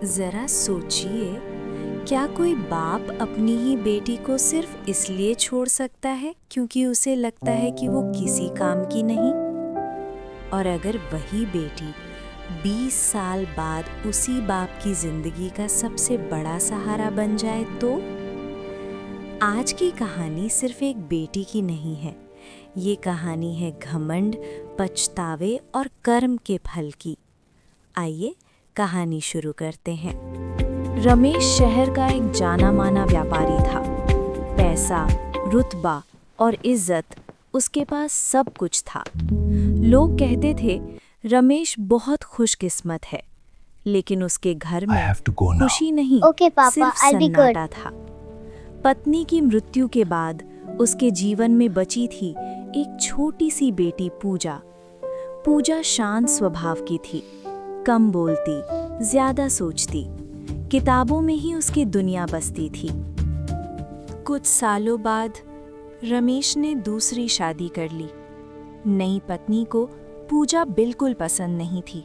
जरा सोचिए, क्या कोई बाप अपनी ही बेटी को सिर्फ इसलिए छोड़ सकता है क्योंकि उसे लगता है कि वो किसी काम की नहीं? और अगर वही बेटी 20 साल बाद उसी बाप की जिंदगी का सबसे बड़ा सहारा बन जाए तो? आज की कहानी सिर्फ एक बेटी की नहीं है। ये कहानी है घमंड, पछतावे और कर्म के फल की। आइए कहानी शुरू करते हैं। रमेश शहर का एक जाना माना व्यापारी था। पैसा, रुतबा और इज्जत, उसके पास सब कुछ था। लोग कहते थे रमेश बहुत खुशकिस्मत है, लेकिन उसके घर में खुशी नहीं, सिर्फ सन्नाटा था। पत्नी की मृत्यु के बाद उसके जीवन में बची थी एक छोटी सी बेटी पूजा। पूजा शांत स्वभाव की थी, कम बोलती, ज्यादा सोचती। किताबों में ही उसकी दुनिया बसती थी। कुछ सालों बाद रमेश ने दूसरी शादी कर ली। नई पत्नी को पूजा बिल्कुल पसंद नहीं थी।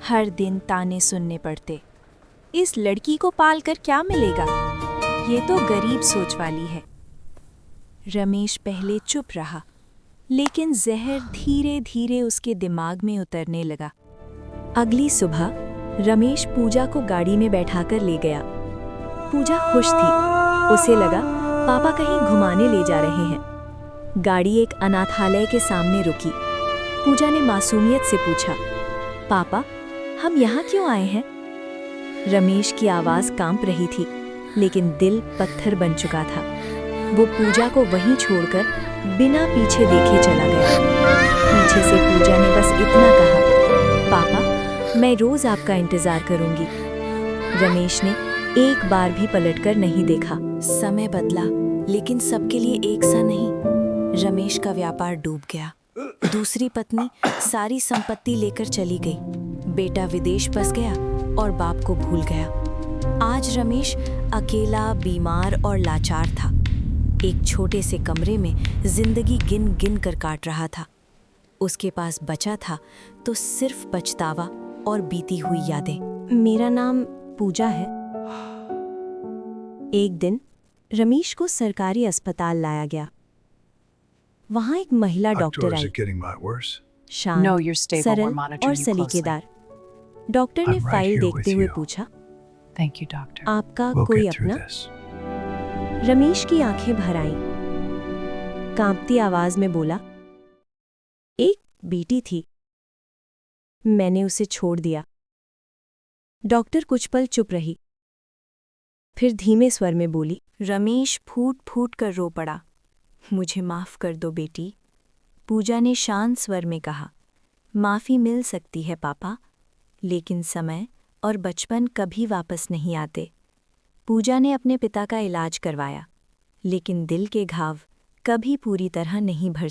हर दिन ताने सुनने पड़ते। इस लड़की को पालकर क्या मिलेगा? ये तो गरीब सोच वाली है। रमेश पहले चुप रहा, लेकिन जहर धीरे धीरे उसके दिमाग में उतरने लगा। अगली सुबह रमेश पूजा को गाड़ी में बैठाकर ले गया। पूजा खुश थी। उसे लगा पापा कहीं घुमाने ले जा रहे हैं। गाड़ी एक अनाथालय के सामने रुकी। पूजा ने मासूमियत से पूछा, पापा, हम यहाँ क्यों आए हैं? रमेश की आवाज़ कांप रही थी, लेकिन दिल पत्थर बन चुका था। वो पूजा को वहीं छोड़कर बिना पीछे देखे चला गया। पीछे से पूजा ने बस इतना कहा, पापा, मैं रोज आपका इंतजार करूंगी। रमेश ने एक बार भी पलटकर नहीं देखा। समय बदला, लेकिन सबके लिए एक सा नहीं। रमेश का व्यापार डूब गया। दूसरी पत्नी सारी संपत्ति लेकर चली गई। बेटा विदेश बस गया और बाप को भूल गया। आज रमेश अकेला, बीमार और लाचार था। एक छोटे से कमरे में जिंदगी गिन गिन कर काट रहा था। उसके पास बचा था तो सिर्फ पछतावा और बीती हुई यादें। मेरा नाम पूजा है। एक दिन रमेश को सरकारी अस्पताल लाया गया। वहां एक महिला डॉक्टर आई, शांत, सरल और सलीकेदार। डॉक्टर ने फाइल देखते हुए पूछा, आपका कोई अपना? रमेश की आंखें भर आईं। कांपती आवाज में बोला, एक बेटी थी, मैंने उसे छोड़ दिया। डॉक्टर कुछ पल चुप रही, फिर धीमे स्वर में बोली। रमेश फूट फूट कर रो पड़ा। मुझे माफ कर दो बेटी। पूजा ने शांत स्वर में कहा, माफी मिल सकती है पापा, लेकिन समय और बचपन कभी वापस नहीं आते। पूजा ने अपने पिता का इलाज करवाया, लेकिन दिल के घाव कभी पूरी तरह नहीं भर